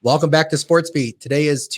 Welcome back to Sportsbeat. Today is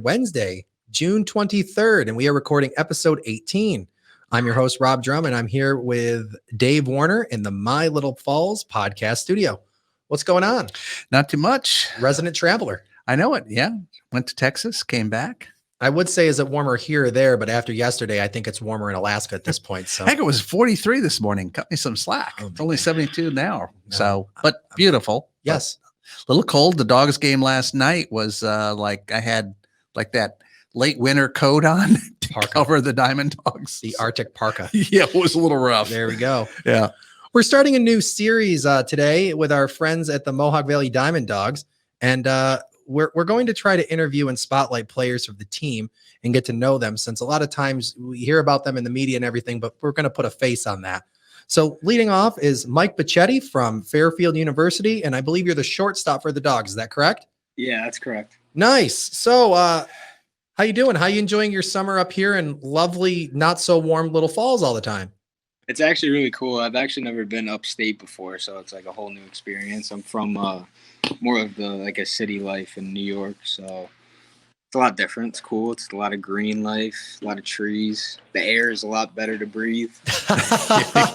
Wednesday, June 23rd, and we are recording episode 18. I'm your host, Rob Drumm, and I'm here with Dave Warner in the My Little Falls podcast studio. What's going on? Not too much. Resident traveler. I know it. Yeah. Went to Texas, came back. I would say, is it warmer here or there? But after yesterday, I think it's warmer in Alaska at this point. So heck, it was 43 this morning. Cut me some slack. It's only 72 now. No, so, but beautiful. Yes. A little cold. The Dogs game last night was like I had like that late winter coat on to cover the Diamond Dawgs. The Arctic parka. Yeah, it was a little rough. There we go. Yeah. We're starting a new series today with our friends at the Mohawk Valley Diamond Dawgs. And we're going to try to interview and spotlight players of the team and get to know them, since a lot of times we hear about them in the media and everything, but we're going to put a face on that. So leading off is Mike Becchetti from Fairfield University, and I believe you're the shortstop for the Dogs. Is that correct? Yeah, that's correct. Nice. So how you doing? How you enjoying your summer up here in lovely, not so warm Little Falls all the time? It's actually really cool. I've actually never been upstate before, so it's like a whole new experience. I'm from more of the like a city life in New York, so it's a lot different. It's cool. It's a lot of green life, a lot of trees. The air is a lot better to breathe.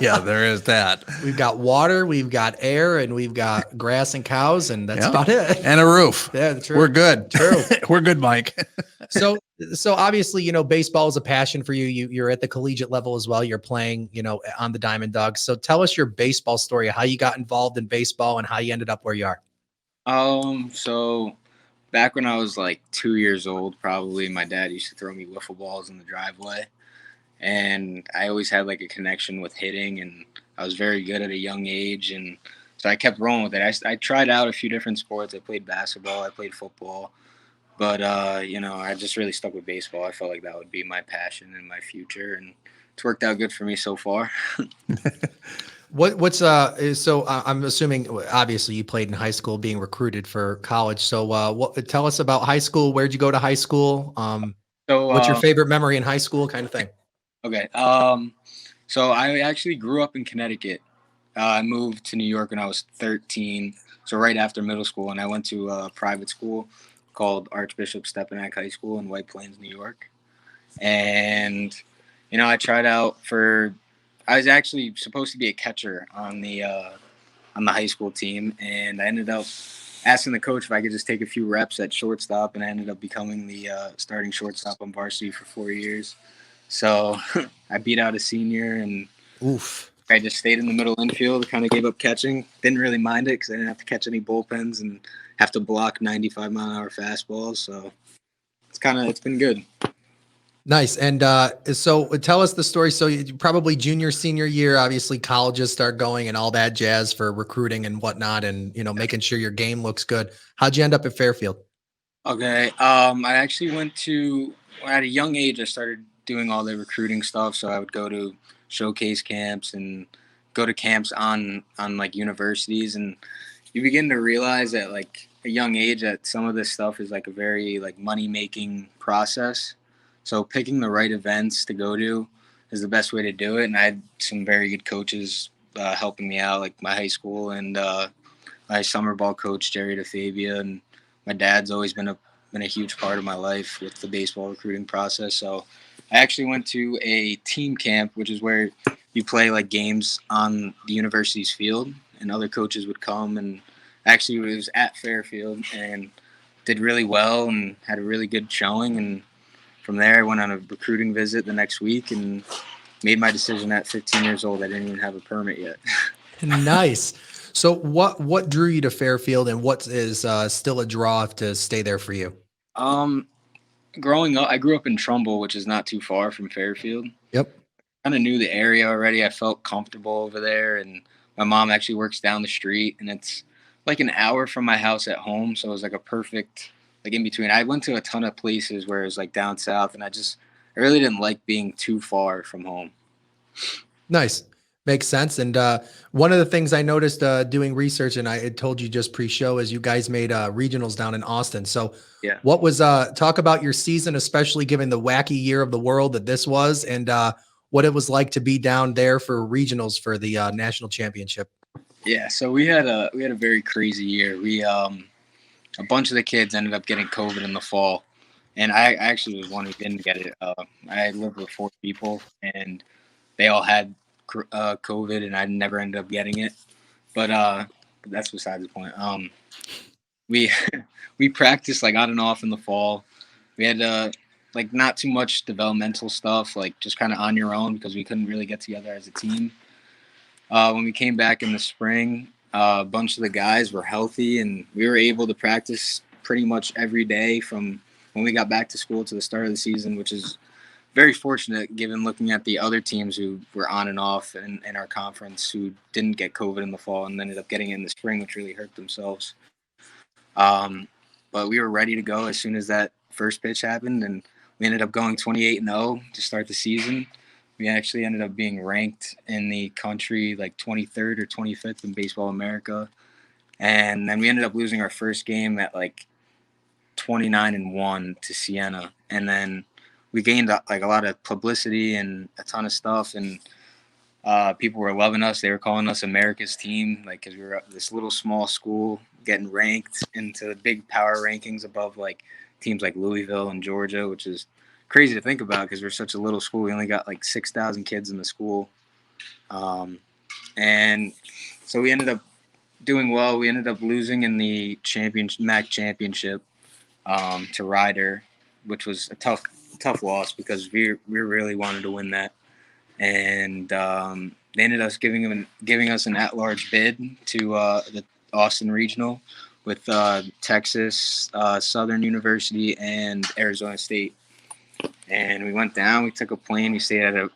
Yeah, there is that. We've got water, we've got air, and we've got grass and cows, and that's about it. And a roof. Yeah, true. We're good. True. We're good, Mike. So obviously, you know, baseball is a passion for you. You're at the collegiate level as well. You're playing, you know, on the Diamond Dawgs. So tell us your baseball story, how you got involved in baseball and how you ended up where you are. So back when I was like 2 years old, probably, my dad used to throw me wiffle balls in the driveway. And I always had like a connection with hitting, and I was very good at a young age. And so I kept rolling with it. I tried out a few different sports. I played basketball, I played football. But, you know, I just really stuck with baseball. I felt like that would be my passion and my future. And it's worked out good for me so far. So I'm assuming, obviously, you played in high school, being recruited for college. So tell us about high school. Where'd you go to high school? What's your favorite memory in high school, kind of thing? Okay. So I actually grew up in Connecticut. I moved to New York when I was 13. So right after middle school, and I went to a private school called Archbishop Stepinac High School in White Plains, New York. And, you know, I tried out I was actually supposed to be a catcher on the high school team, and I ended up asking the coach if I could just take a few reps at shortstop, and I ended up becoming the starting shortstop on varsity for 4 years. So I beat out a senior, and I just stayed in the middle infield, kind of gave up catching. Didn't really mind it because I didn't have to catch any bullpens and have to block 95-mile-an-hour fastballs. So it's been good. Nice. And so tell us the story. So you probably junior, senior year, obviously colleges start going and all that jazz for recruiting and whatnot, and, you know, making sure your game looks good. How'd you end up at Fairfield? Okay. I actually at a young age, I started doing all the recruiting stuff. So I would go to showcase camps and go to camps on like universities, and you begin to realize at like a young age that some of this stuff is like a very like money-making process. So picking the right events to go to is the best way to do it. And I had some very good coaches helping me out, like my high school and my summer ball coach, Jerry DeFabia. And my dad's always been a huge part of my life with the baseball recruiting process. So I actually went to a team camp, which is where you play like games on the university's field, and other coaches would come. And actually it was at Fairfield and did really well and had a really good showing. And from there, I went on a recruiting visit the next week and made my decision at 15 years old. I didn't even have a permit yet. Nice. So what drew you to Fairfield, and what is still a draw to stay there for you? Growing up, I grew up in Trumbull, which is not too far from Fairfield. Yep. Kind of knew the area already. I felt comfortable over there, and my mom actually works down the street, and it's like an hour from my house at home. So it was like a perfect, like in between. I went to a ton of places where it was like down south, and I really didn't like being too far from home. Nice. Makes sense. And one of the things I noticed doing research, and I had told you just pre-show, is you guys made regionals down in Austin. So yeah, what was talk about your season, especially given the wacky year of the world that this was, and what it was like to be down there for regionals for the national championship. Yeah, so we had a very crazy year. We a bunch of the kids ended up getting COVID in the fall, and I actually was one who didn't get it. I lived with 4 people, and they all had COVID, and I never ended up getting it. But that's beside the point. We we practiced like on and off in the fall. We had like not too much developmental stuff, like just kind of on your own because we couldn't really get together as a team. When we came back in the spring, a bunch of the guys were healthy, and we were able to practice pretty much every day from when we got back to school to the start of the season, which is very fortunate given looking at the other teams who were on and off in our conference who didn't get COVID in the fall and ended up getting it in the spring, which really hurt themselves. But we were ready to go as soon as that first pitch happened, and we ended up going 28-0 to start the season. We actually ended up being ranked in the country like 23rd or 25th in Baseball America. And then we ended up losing our first game at like 29-1 to Siena. And then we gained like a lot of publicity and a ton of stuff. And people were loving us. They were calling us America's team, like, because we were this little small school getting ranked into the big power rankings above like teams like Louisville and Georgia, which is crazy to think about because we're such a little school. We only got like 6,000 kids in the school. And so we ended up doing well. We ended up losing in the MAC championship to Ryder, which was a tough loss because we really wanted to win that. And they ended up giving us an at-large bid to the Austin Regional with Texas, Southern University, and Arizona State. And we went down. We took a plane. We stayed at a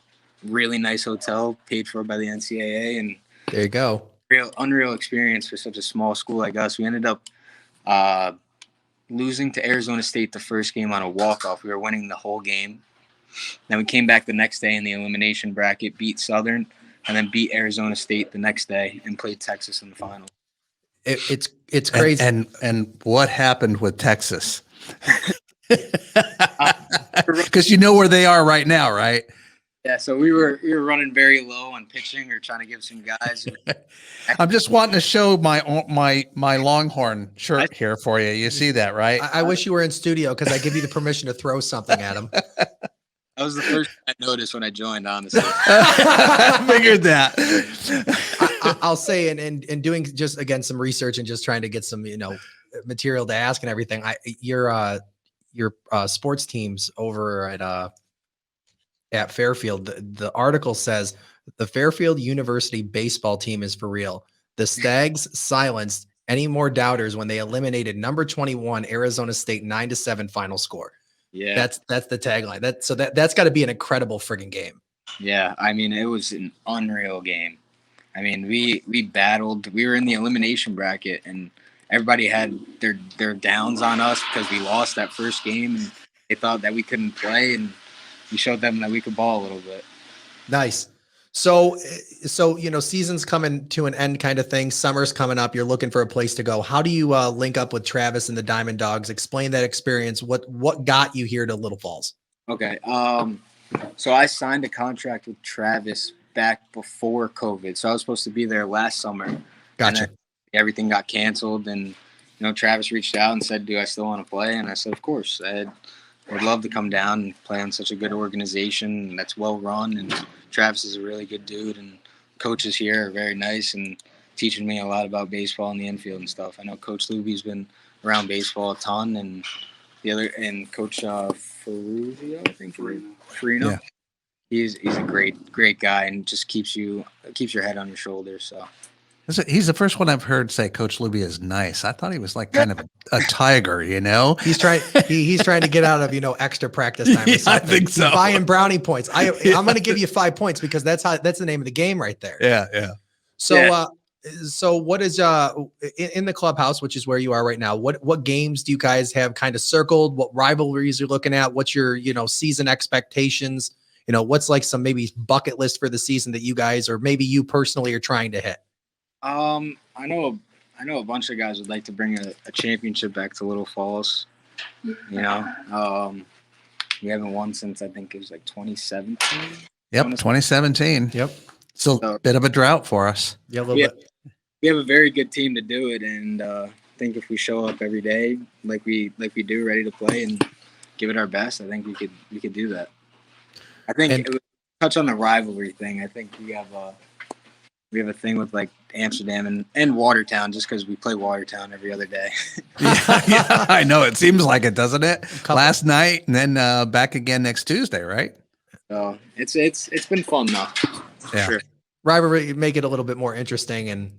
really nice hotel paid for by the NCAA. And there you go. Unreal experience for such a small school like us. We ended up losing to Arizona State the first game on a walk-off. We were winning the whole game. Then we came back the next day in the elimination bracket, beat Southern, and then beat Arizona State the next day and played Texas in the final. It's crazy. And what happened with Texas? Because you know where they are right now, right? Yeah, so we were running very low on pitching. We were trying to give some guys. I'm just wanting to show my Longhorn shirt here for you. You see that, right? I wish you were in studio because I give you the permission to throw something at him. That was the first thing I noticed when I joined, honestly. I figured that. I'll say, and doing just again some research and just trying to get some material to ask and everything. Your sports teams over at Fairfield. The article says the Fairfield University baseball team is for real. The Stags silenced any more doubters when they eliminated number 21 Arizona State 9-7 final score. Yeah, that's the tagline. That's got to be an incredible friggin' game. Yeah, I mean, it was an unreal game. I mean, we battled. We were in the elimination bracket, and everybody had their downs on us because we lost that first game, and they thought that we couldn't play, and we showed them that we could ball a little bit. Nice. So season's coming to an end kind of thing. Summer's coming up. You're looking for a place to go. How do you link up with Travis and the Diamond Dawgs? Explain that experience. What got you here to Little Falls? Okay. So I signed a contract with Travis back before COVID. So I was supposed to be there last summer. Gotcha. Everything got canceled, and Travis reached out and said, "Do I still want to play?" And I said, "Of course." I would love to come down and play on such a good organization that's well run, and Travis is a really good dude, and coaches here are very nice and teaching me a lot about baseball in the infield and stuff. I know Coach Luby's been around baseball a ton, and Coach Ferruzio, I think Farino. Yeah. He's a great guy, and just keeps your head on your shoulders. So he's the first one I've heard say Coach Luby is nice. I thought he was like kind of a tiger, He's trying to get out of extra practice time. Yeah, I think so. He's buying brownie points. I'm going to give you 5 points because that's the name of the game right there. Yeah. So so what is in the clubhouse, which is where you are right now? What games do you guys have kind of circled? What rivalries you're looking at? What's your season expectations? What's like some maybe bucket list for the season that you guys or maybe you personally are trying to hit? I know a bunch of guys would like to bring a championship back to Little Falls. We haven't won since I think it was like 2017. Yep, 2017. Yep. So a bit of a drought for us. Yeah, a little bit. We have a very good team to do it, and think if we show up every day like we do, ready to play and give it our best, I think we could do that. I think it would touch on the rivalry thing. I think we have a thing with like Amsterdam and Watertown, just because we play Watertown every other day. Yeah, I know. It seems like it, doesn't it? Last night and then back again next Tuesday, right? So it's been fun though. Yeah. Sure. Rivalry, make it a little bit more interesting and,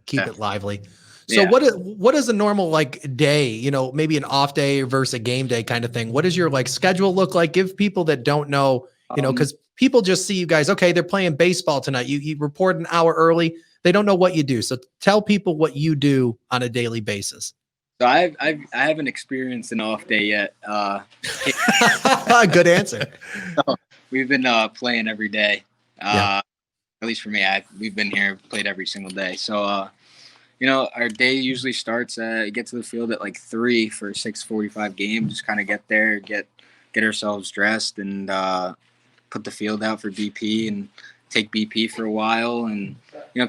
keep it lively. So Yeah. what is a normal like day, maybe an off day versus a game day kind of thing? What does your like schedule look like? Give people that don't know, because people just see you guys, okay, they're playing baseball tonight. You report an hour early. They don't know what you do. So tell people what you do on a daily basis. So I haven't experienced an off day yet. Good answer. So we've been playing every day. Yeah. At least for me, we've been here, played every single day. So our day usually starts. Get to the field at like 3 for a 6:45 game. Just kind of get there, get ourselves dressed, and put the field out for BP and take BP for a while, and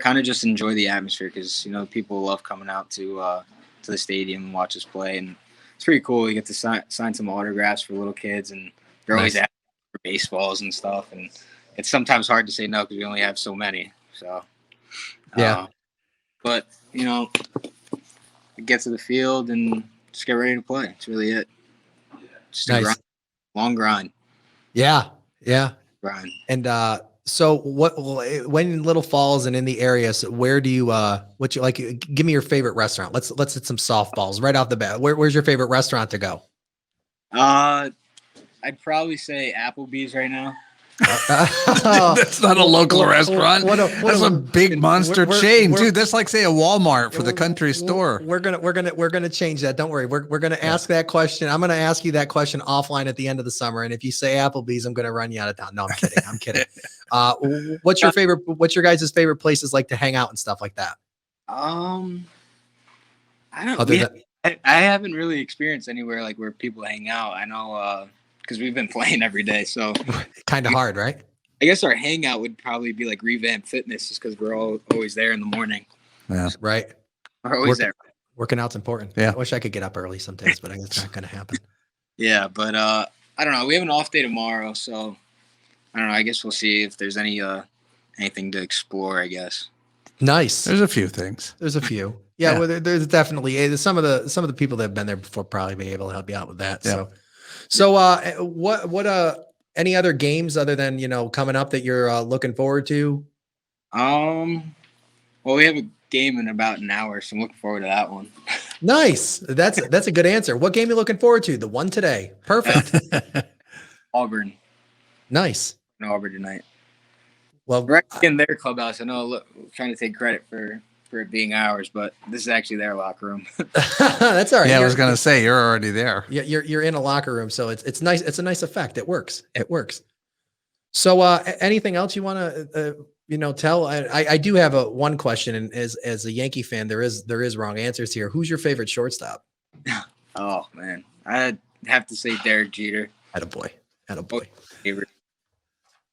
kind of just enjoy the atmosphere, because people love coming out to the stadium and watch us play, and it's pretty cool. We get to sign some autographs for little kids, and they're always asking for baseballs and stuff, and it's sometimes hard to say no because we only have so many. So yeah. But get to the field and just get ready to play. That's really it. Just a grind. Long grind. Yeah. Yeah. Grind. And so when in Little Falls and in the area, so where do you what you like? Give me your favorite restaurant. Let's hit some softballs right off the bat. Where's your favorite restaurant to go? I'd probably say Applebee's right now. That's not a local restaurant. That's a big monster chain, dude. That's like, say, a Walmart for the country store. We're gonna change that. Don't worry. We're gonna ask that question. I'm gonna ask you that question offline at the end of the summer. And if you say Applebee's, I'm gonna run you out of town. No, I'm kidding. I'm kidding. What's your guys' favorite places like to hang out and stuff like that? I don't. I haven't really experienced anywhere like where people hang out. I know. Because we've been playing every day, so kind of hard, right? I guess our hangout would probably be like Revamp Fitness, just because we're always there in the morning. Yeah, right. We're always there. Working out's important. Yeah, I wish I could get up early some days, but I guess it's not going to happen. Yeah, but I don't know. We have an off day tomorrow, so I don't know. I guess we'll see if there's anything to explore, I guess. Nice. There's a few things. There's a few. Yeah. Well, there's definitely some of the people that have been there before probably be able to help you out with that. Yeah. So what any other games other than, coming up that you're looking forward to? Well, we have a game in about an hour, so I'm looking forward to that one. Nice. That's a good answer. What game are you looking forward to? The one today. Perfect. Auburn. Nice. No, Auburn tonight. Well, we're actually in their clubhouse. I know. Look, we're trying to take credit for it being ours, but this is actually their locker room. That's all right. Yeah, I was gonna say you're already there. Yeah, you're in a locker room, so it's nice. It's a nice effect. It works. It works. So, anything else you want to tell? I do have one question, and as a Yankee fan, there is wrong answers here. Who's your favorite shortstop? Oh man, I'd have to say Derek Jeter. Attaboy. Favorite.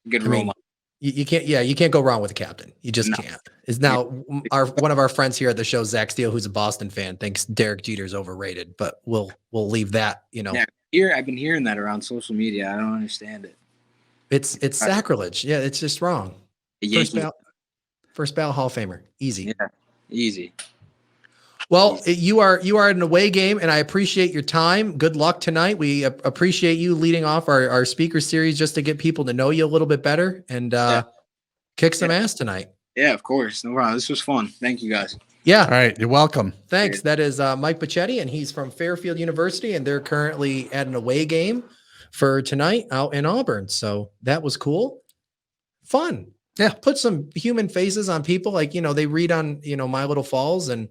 Good role model. You can't go wrong with a captain. You just can't. Is now one of our friends here at the show, Zach Steele, who's a Boston fan, thinks Derek Jeter's overrated, but we'll leave that, Yeah, I've been hearing that around social media. I don't understand it. It's sacrilege. Yeah, it's just wrong. First ballot Hall of Famer. Easy. Yeah, easy. Well, you are at an away game, and I appreciate your time. Good luck tonight. We appreciate you leading off our speaker series just to get people to know you a little bit better and kick some ass tonight. Yeah, of course. No problem. This was fun. Thank you, guys. Yeah. All right. You're welcome. Thanks. That is Mike Becchetti, and he's from Fairfield University, and they're currently at an away game for tonight out in Auburn. So that was cool. Fun. Yeah. Put some human faces on people. Like, they read on, My Little Falls and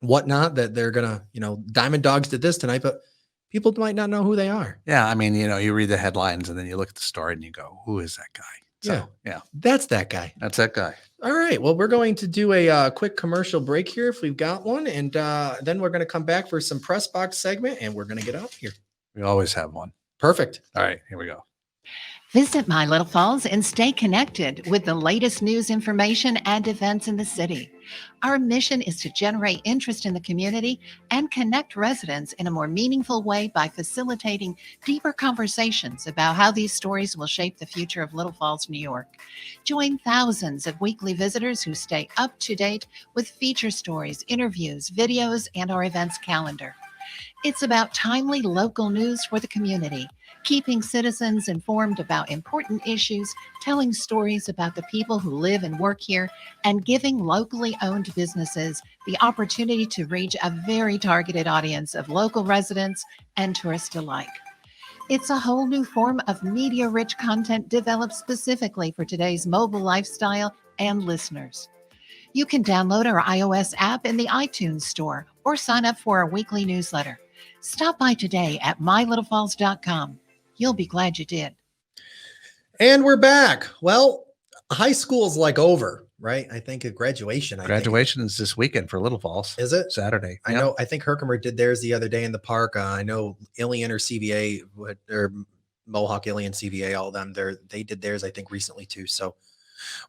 whatnot that they're gonna, Diamond Dawgs did this tonight, but people might not know who they are. Yeah, I mean, you read the headlines and then you look at the story and you go, "Who is that guy?" So, yeah, that's that guy. That's that guy. All right. Well, we're going to do a quick commercial break here if we've got one, and then we're going to come back for some Pressbox segment, and we're going to get out of here. We always have one. Perfect. All right, here we go. Visit My Little Falls and stay connected with the latest news, information, and events in the city. Our mission is to generate interest in the community and connect residents in a more meaningful way by facilitating deeper conversations about how these stories will shape the future of Little Falls, New York. Join thousands of weekly visitors who stay up to date with feature stories, interviews, videos, and our events calendar. It's about timely local news for the community, keeping citizens informed about important issues, telling stories about the people who live and work here, and giving locally owned businesses the opportunity to reach a very targeted audience of local residents and tourists alike. It's a whole new form of media-rich content developed specifically for today's mobile lifestyle and listeners. You can download our iOS app in the iTunes store or sign up for our weekly newsletter. Stop by today at mylittlefalls.com. You'll be glad you did. And we're back. Well, high school's like over, right? I think at graduation. Graduation is this weekend for Little Falls. Is it? Saturday. I know. I think Herkimer did theirs the other day in the park. I know Ilion or CVA, or Mohawk, Ilion, CVA, all of them. They did theirs, I think, recently too. So,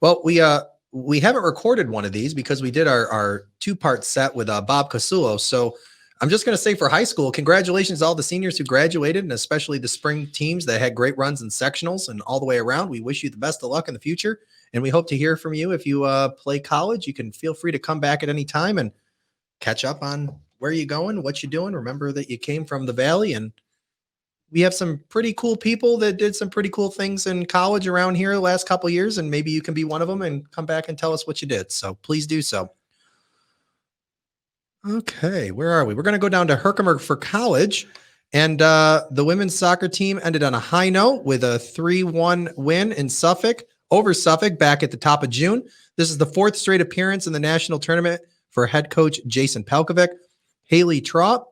well, we haven't recorded one of these because we did our 2-part set with Bob Casulo. So I'm just going to say for high school, congratulations to all the seniors who graduated, and especially the spring teams that had great runs in sectionals and all the way around. We wish you the best of luck in the future, and we hope to hear from you. If you play college, you can feel free to come back at any time and catch up on where you're going, what you're doing. Remember that you came from the Valley, and we have some pretty cool people that did some pretty cool things in college around here the last couple of years, and maybe you can be one of them and come back and tell us what you did. So please do so. Okay, where are we? We're going to go down to Herkimer for college. And the women's soccer team ended on a high note with a 3-1 win in Suffolk over Suffolk back at the top of June. This is the 4th straight appearance in the national tournament for head coach Jason Pelkovic. Haley Trott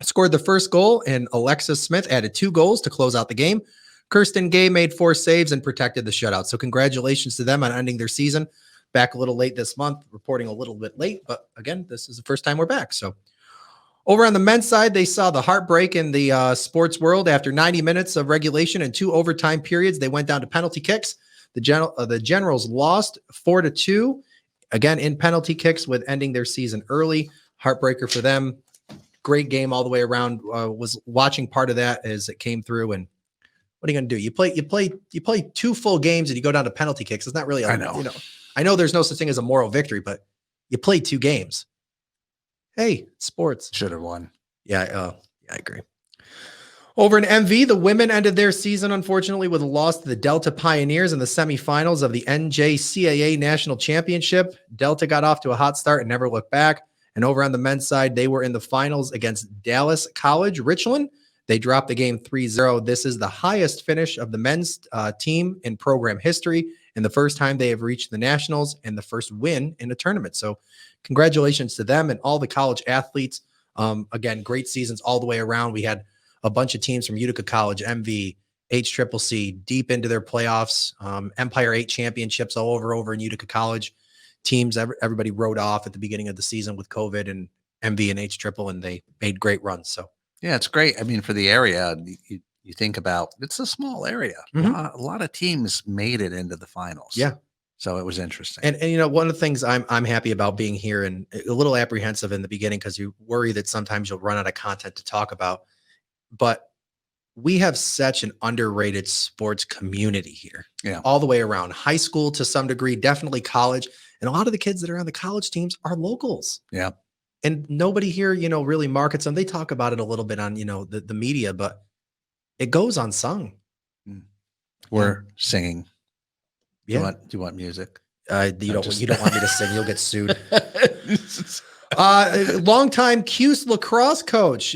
scored the first goal, and Alexis Smith added 2 goals to close out the game. Kirsten Gay made 4 saves and protected the shutout. So congratulations to them on ending their season. Back a little late this month, reporting a little bit late, but again, this is the first time we're back. So over on the men's side, they saw the heartbreak in the sports world. After 90 minutes of regulation and 2 overtime periods, they went down to penalty kicks. The Generals lost 4-2, again in penalty kicks, with ending their season early. Heartbreaker for them. Great game all the way around. Was watching part of that as it came through. And what are you going to do? You play 2 full games and you go down to penalty kicks. It's not really. I know there's no such thing as a moral victory, but you played 2 games. Hey, sports. Should have won. Yeah, I agree. Over in MV, the women ended their season, unfortunately, with a loss to the Delta Pioneers in the semifinals of the NJCAA National Championship. Delta got off to a hot start and never looked back. And over on the men's side, they were in the finals against Dallas College Richland. They dropped the game 3-0. This is the highest finish of the men's team in program history, and the first time they have reached the nationals, and the first win in a tournament. So congratulations to them and all the college athletes. Again, great seasons all the way around. We had a bunch of teams from Utica College, MV, HCCC, deep into their playoffs, Empire 8 championships all over in Utica College. Teams, everybody rode off at the beginning of the season with COVID, and MV and HCCC, and they made great runs. So yeah, it's great. I mean, for the area, you think about, it's a small area. Mhm. A lot of teams made it into the finals. Yeah. So it was interesting. And one of the things I'm happy about being here, and a little apprehensive in the beginning because you worry that sometimes you'll run out of content to talk about, but we have such an underrated sports community here. Yeah. All the way around, high school to some degree, definitely college. And a lot of the kids that are on the college teams are locals. Yeah. And nobody here, really markets them. They talk about it a little bit on, the media, but it goes unsung. We're singing. Yeah. Do you want music? You don't want me to sing. You'll get sued. Longtime Cuse lacrosse coach,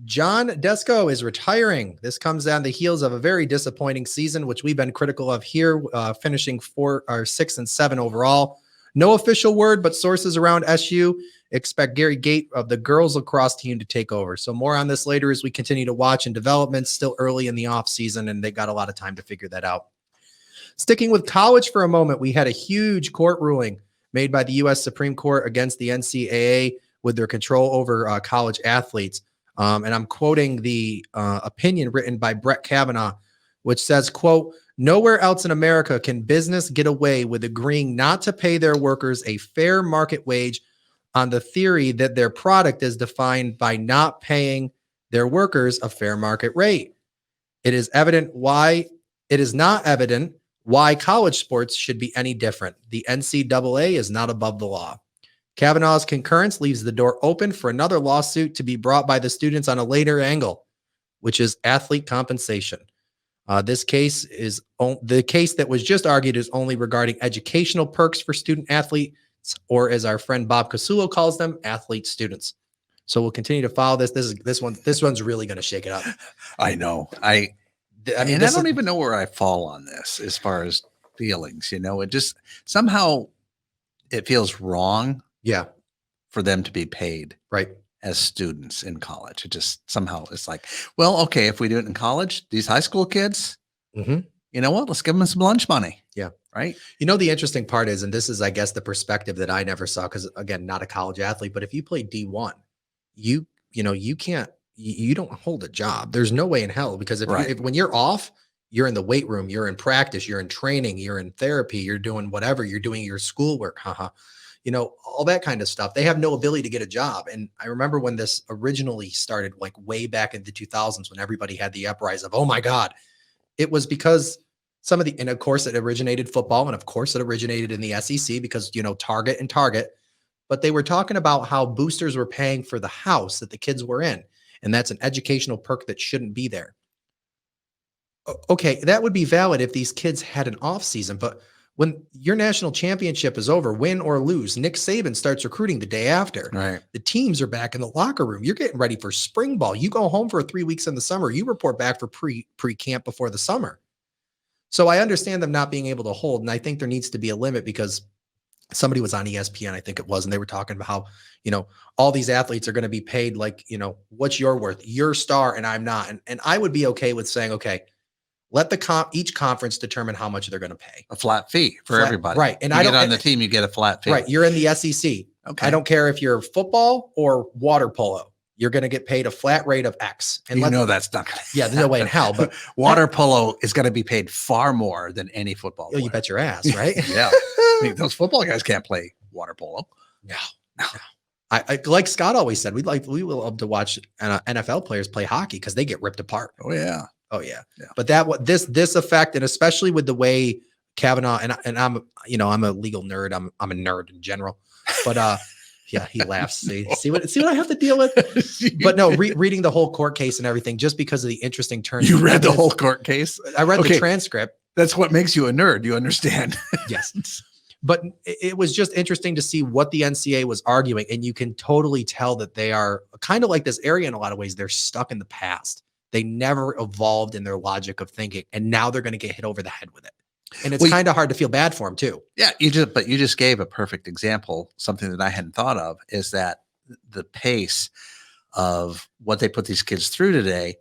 John Desco, is retiring. This comes on the heels of a very disappointing season, which we've been critical of here, finishing 6 and 7 overall. No official word, but sources around SU expect Gary Gate of the girls lacrosse team to take over. So more on this later as we continue to watch, and developments still early in the off season, and they got a lot of time to figure that out. Sticking with college for a moment, we had a huge court ruling made by the U.S. Supreme Court against the NCAA with their control over college athletes. And I'm quoting the opinion written by Brett Kavanaugh, which says, quote, Nowhere else in America can business get away with agreeing not to pay their workers a fair market wage on the theory that their product is defined by not paying their workers a fair market rate. It is not evident why college sports should be any different. The NCAA is not above the law. Kavanaugh's concurrence leaves the door open for another lawsuit to be brought by the students on a later angle, which is athlete compensation. This case is the case that was just argued is only regarding educational perks for student athletes, or as our friend Bob Casulo calls them, athlete students. So we'll continue to follow this. This one's really going to shake it up. I know. I don't even know where I fall on this as far as feelings. It just somehow it feels wrong. Yeah, for them to be paid right as students in college. It just somehow it's like, well, okay, if we do it in college, these high school kids, you know what? Let's give them some lunch money. Yeah. Right. The interesting part is, and this is, I guess, the perspective that I never saw, because again, not a college athlete, but if you play D1, you don't hold a job. There's no way in hell, because if when you're off, you're in the weight room, you're in practice, you're in training, you're in therapy, you're doing whatever, you're doing your schoolwork, all that kind of stuff. They have no ability to get a job. And I remember when this originally started, like way back in the 2000s, when everybody had the uprising of, oh my God, it was because and of course it originated football. And of course it originated in the SEC because, Target, but they were talking about how boosters were paying for the house that the kids were in. And that's an educational perk that shouldn't be there. Okay. That would be valid if these kids had an off season, but when your national championship is over, win or lose, Nick Saban starts recruiting the day after. Right. The teams are back in the locker room. You're getting ready for spring ball. You go home for 3 weeks in the summer. You report back for pre-camp before the summer. So I understand them not being able to hold. And I think there needs to be a limit, because somebody was on ESPN, I think it was, and they were talking about how, all these athletes are going to be paid like, what's your worth? You're a star and I'm not. And I would be okay with saying, okay, let each conference determine how much they're going to pay. A flat fee for everybody. Right. And you get on the team, you get a flat fee. Right. You're in the SEC. Okay. I don't care if you're football or water polo. You're going to get paid a flat rate of X. And that's not going to there's no way in hell. But water polo is going to be paid far more than any football. You bet your ass, right? Yeah. Those football guys can't play water polo. No. I like Scott always said, we will love to watch NFL players play hockey because they get ripped apart. Oh yeah. But this effect, and especially with the way Kavanaugh, and I'm a legal nerd. I'm a nerd in general, but yeah, he laughs. See what I have to deal with. But no, reading the whole court case and everything, just because of the interesting turns. You read the whole court case? I read the transcript. That's what makes you a nerd. You understand? Yes. But it was just interesting to see what the NCAA was arguing. And you can totally tell that they are kind of like this area in a lot of ways. They're stuck in the past. They never evolved in their logic of thinking. And now they're going to get hit over the head with it. And it's kind of hard to feel bad for them too. Yeah. You just gave a perfect example. Something that I hadn't thought of is that the pace of what they put these kids through today,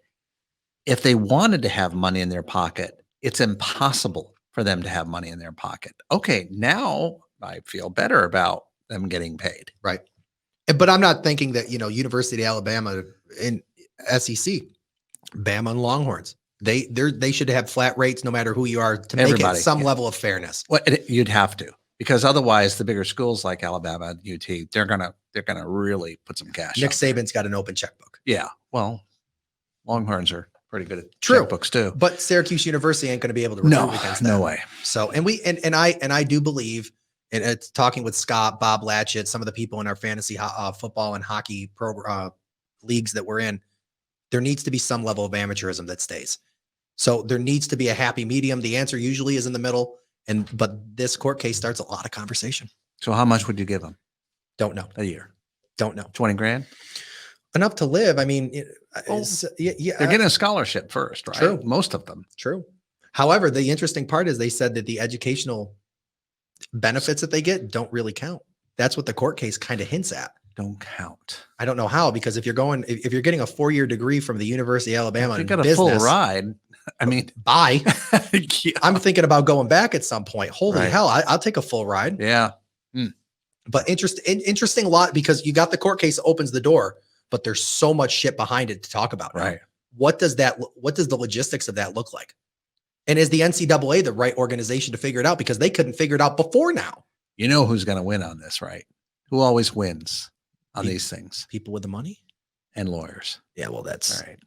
if they wanted to have money in their pocket, it's impossible for them to have money in their pocket. Okay, now I feel better about them getting paid. Right. But I'm not thinking that, University of Alabama in SEC, Bama and Longhorns, they should have flat rates no matter who you are to make it some level of fairness. Well, you'd have to, because otherwise the bigger schools like Alabama, UT, they're gonna really put some cash. Nick Saban's got an open checkbook. Yeah. Well, Longhorns are pretty good at checkbooks too. But Syracuse University ain't going to be able to recruit against them. No way. So, and I do believe, and it's talking with Scott, Bob Latchett, some of the people in our fantasy football and hockey leagues that we're in, there needs to be some level of amateurism that stays. So there needs to be a happy medium. The answer usually is in the middle. But this court case starts a lot of conversation. So how much would you give them? Don't know. A year? Don't know. 20 grand? Enough to live. I mean, they're getting a scholarship first, right? True. Most of them. True. However, the interesting part is they said that the educational benefits that they get don't really count. That's what the court case kind of hints at. Don't count. I don't know how, because if you're getting a 4-year degree from the University of Alabama, you got a full ride. I mean, bye. Yeah. I'm thinking about going back at some point. Holy hell. I'll take a full ride. Yeah. But interesting lot, because you got the court case that opens the door, but there's so much shit behind it to talk about. Right. What does the logistics of that look like? And is the NCAA the right organization to figure it out? Because they couldn't figure it out before now. You know who's going to win on this, right? Who always wins on People- these things? People with the money? And lawyers. Yeah, well, that's All right.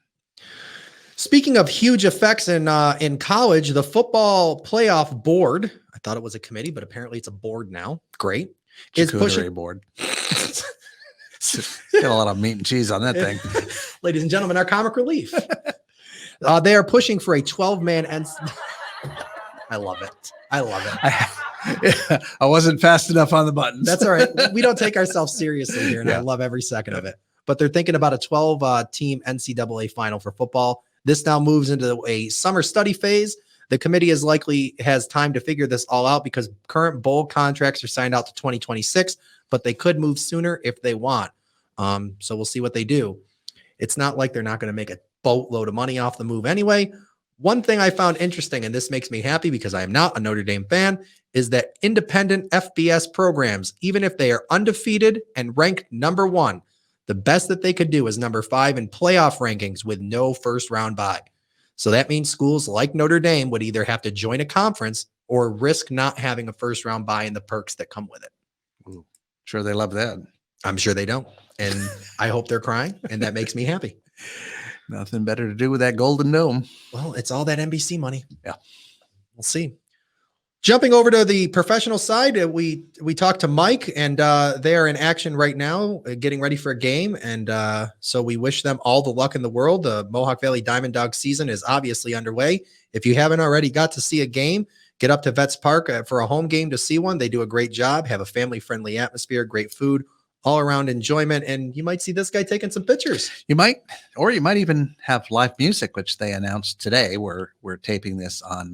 Speaking of huge effects in college, the football playoff board, I thought it was a committee, but apparently it's a board now. Great. Is Charcuterie pushing board. Got a lot of meat and cheese on that thing. Ladies and gentlemen, our comic relief. They are pushing for a 12-man I love it. I love it. I wasn't fast enough on the buttons. That's all right. We don't take ourselves seriously here, and I Yeah. love every second of it. But they're thinking about a 12-team NCAA final for football. This now moves into a summer study phase. The committee has time to figure this all out because current bowl contracts are signed out to 2026, but they could move sooner if they want. So we'll see what they do. It's not like they're not going to make a boatload of money off the move anyway. One thing I found interesting, and this makes me happy because I am not a Notre Dame fan, is that independent FBS programs, even if they are undefeated and ranked number 1, the best that they could do is number 5 in playoff rankings with no first round bye. So that means schools like Notre Dame would either have to join a conference or risk not having a first round bye and the perks that come with it. Ooh, sure, they love that. I'm sure they don't. And I hope they're crying, and that makes me happy. Nothing better to do with that golden dome. Well, it's all that NBC money. Yeah. We'll see. Jumping over to the professional side, we talked to Mike, and they are in action right now, getting ready for a game. And so we wish them all the luck in the world. The Mohawk Valley Diamond Dawgs season is obviously underway. If you haven't already got to see a game, get up to Vets Park for a home game to see one. They do a great job, have a family-friendly atmosphere, great food, all around enjoyment. And you might see this guy taking some pictures. You might even have live music, which they announced today. We're taping this on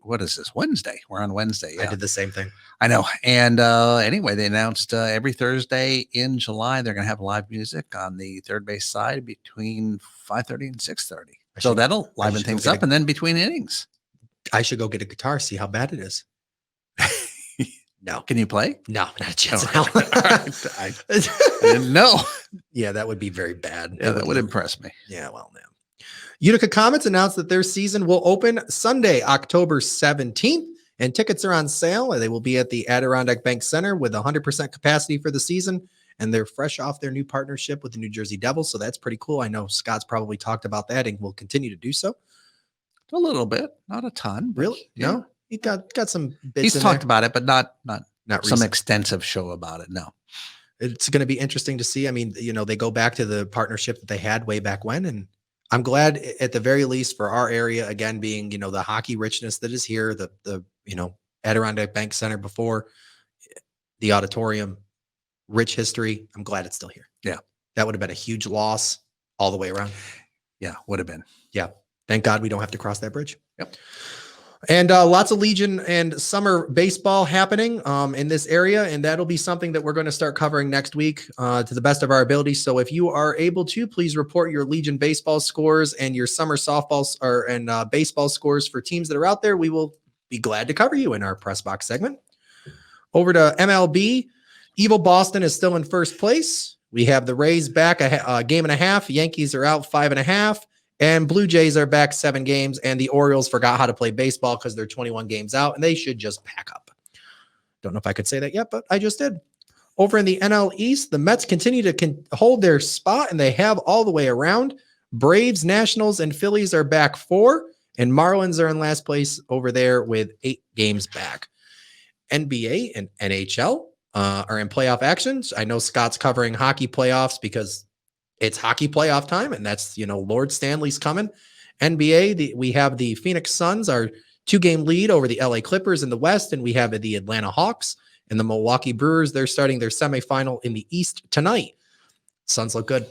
what is this, Wednesday? We're on Wednesday. I Yeah, did the same thing. I know. And anyway, they announced every Thursday in July they're going to have live music on the third base side between 5:30 and 6:30. So that'll liven should go things get up, and then between innings. I should go get a guitar, see how bad it is. No. Can you play? No, not a chance. All right. I didn't know. Yeah, that would be very bad. Yeah, that would impress me. Yeah, well, no. Utica Comets announced that their season will open Sunday, October 17th, and tickets are on sale. They will be at the Adirondack Bank Center with 100% capacity for the season, and they're fresh off their new partnership with the New Jersey Devils, so that's pretty cool. I know Scott's probably talked about that and will continue to do so. A little bit, not a ton. But Really? yeah. No? He got some bits He's in talked there. about it, but not Not some recent. extensive show about it. No. It's going to be interesting to see. I mean, they go back to the partnership that they had way back when, and I'm glad at the very least for our area, again, being, the hockey richness that is here, the Adirondack Bank Center before, the auditorium, rich history. I'm glad it's still here. Yeah. That would have been a huge loss all the way around. Yeah, would have been. Yeah. Thank God we don't have to cross that bridge. Yep. And lots of Legion and summer baseball happening in this area. And that'll be something that we're going to start covering next week to the best of our ability. So if you are able to, please report your Legion baseball scores and your summer softball and baseball scores for teams that are out there. We will be glad to cover you in our press box segment. Over to MLB. Evil Boston is still in first place. We have the Rays back a game and a half. Yankees are out 5.5. And Blue Jays are back 7 games, and the Orioles forgot how to play baseball because they're 21 games out, and they should just pack up. Don't know if I could say that yet, but I just did. Over in the NL East, the Mets continue to hold their spot, and they have all the way around. Braves, Nationals, and Phillies are back 4, and Marlins are in last place over there with 8 games back. NBA and NHL are in playoff actions. I know Scott's covering hockey playoffs because it's hockey playoff time, and that's, Lord Stanley's coming. NBA, we have the Phoenix Suns, our 2-game lead over the LA Clippers in the West, and we have the Atlanta Hawks and the Milwaukee Brewers. They're starting their semifinal in the East tonight. Suns look good.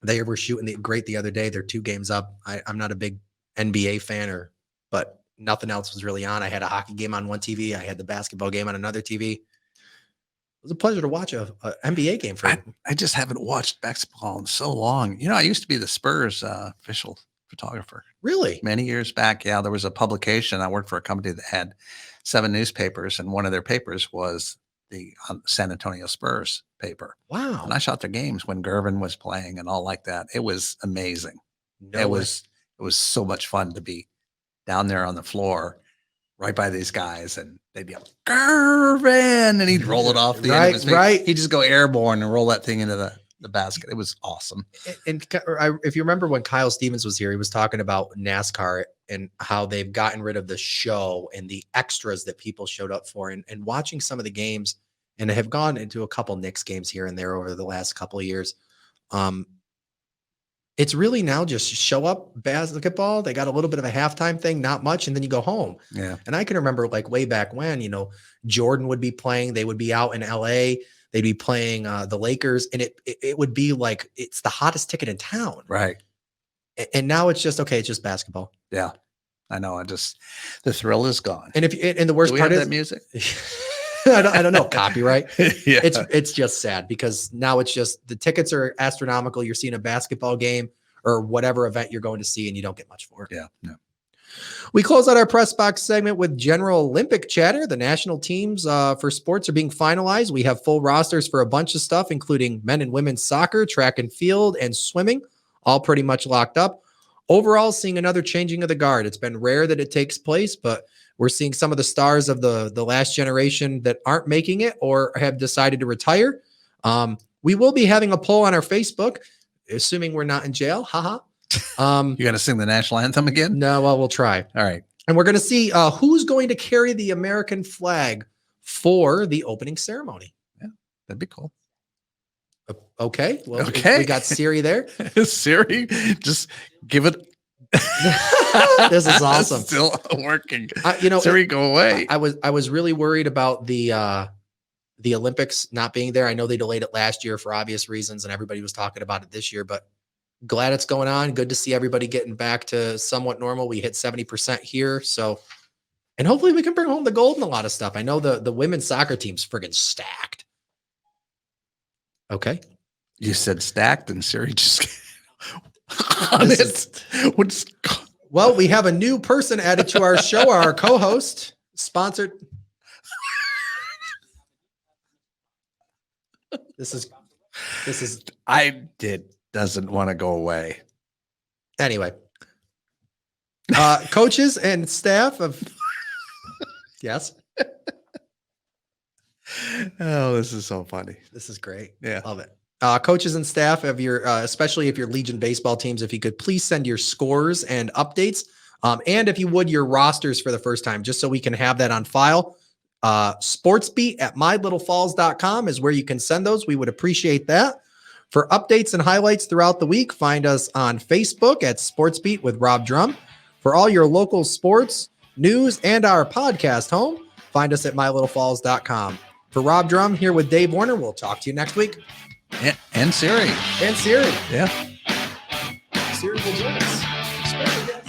They were shooting great the other day. They're 2 games up. I'm not a big NBA fan, but nothing else was really on. I had a hockey game on one TV. I had the basketball game on another TV. It was a pleasure to watch a NBA game for I just haven't watched basketball in so long. I used to be the Spurs official photographer. Really? Many years back. Yeah, there was a publication. I worked for a company that had 7 newspapers, and one of their papers was the San Antonio Spurs paper. Wow. And I shot their games when Gervin was playing and all like that. It was amazing. No it way. was so much fun to be down there on the floor right by these guys, and they'd yell, Gervin, and he'd roll it off the end of his face. Right. He'd just go airborne and roll that thing into the basket. It was awesome. And if you remember when Kyle Stevens was here, he was talking about NASCAR and how they've gotten rid of the show and the extras that people showed up for, and watching some of the games, and I have gone into a couple Knicks games here and there over the last couple of years. It's really now just show up, basketball. They got a little bit of a halftime thing, not much, and then you go home. Yeah. And I can remember like way back when, Jordan would be playing, they would be out in LA, they'd be playing the Lakers, and it would be like it's the hottest ticket in town. Right. And now it's just okay, it's just basketball. Yeah. I know. The thrill is gone. And and the worst Do we part have is that music. I don't know, copyright. Yeah. It's just sad because now it's just the tickets are astronomical. You're seeing a basketball game or whatever event you're going to see, and you don't get much for it. Yeah. No. We close out our press box segment with general Olympic chatter. The national teams for sports are being finalized. We have full rosters for a bunch of stuff, including men and women's soccer, track and field, and swimming, all pretty much locked up. Overall, seeing another changing of the guard. It's been rare that it takes place, but we're seeing some of the stars of the last generation that aren't making it or have decided to retire. We will be having a poll on our Facebook, assuming we're not in jail. Haha. You got to sing the national anthem again? No, well, we'll try. All right. And we're going to see who's going to carry the American flag for the opening ceremony. Yeah, that'd be cool. Okay. Well, okay. We got Siri there. Siri, just give it. This is awesome. Still working. Siri, go away. I was really worried about the Olympics not being there. I know they delayed it last year for obvious reasons, and everybody was talking about it this year, but glad it's going on. Good to see everybody getting back to somewhat normal. We hit 70% here. So, and hopefully we can bring home the gold and a lot of stuff. I know the women's soccer team's friggin' stacked. Okay. You said stacked and Siri just Well, we have a new person added to our show, our co-host, sponsored. This is doesn't want to go away. Anyway. Coaches and staff of yes. Oh, this is so funny. This is great. Yeah. Love it. Coaches and staff of your, especially if you're Legion baseball teams, if you could please send your scores and updates. And if you would, your rosters for the first time, just so we can have that on file. Sportsbeat at mylittlefalls.com is where you can send those. We would appreciate that. For updates and highlights throughout the week, find us on Facebook at Sportsbeat with Rob Drumm. For all your local sports, news, and our podcast home, find us at mylittlefalls.com. For Rob Drumm, here with Dave Warner, we'll talk to you next week. And Siri. And Siri. Yeah. Siri will join us. Special guest.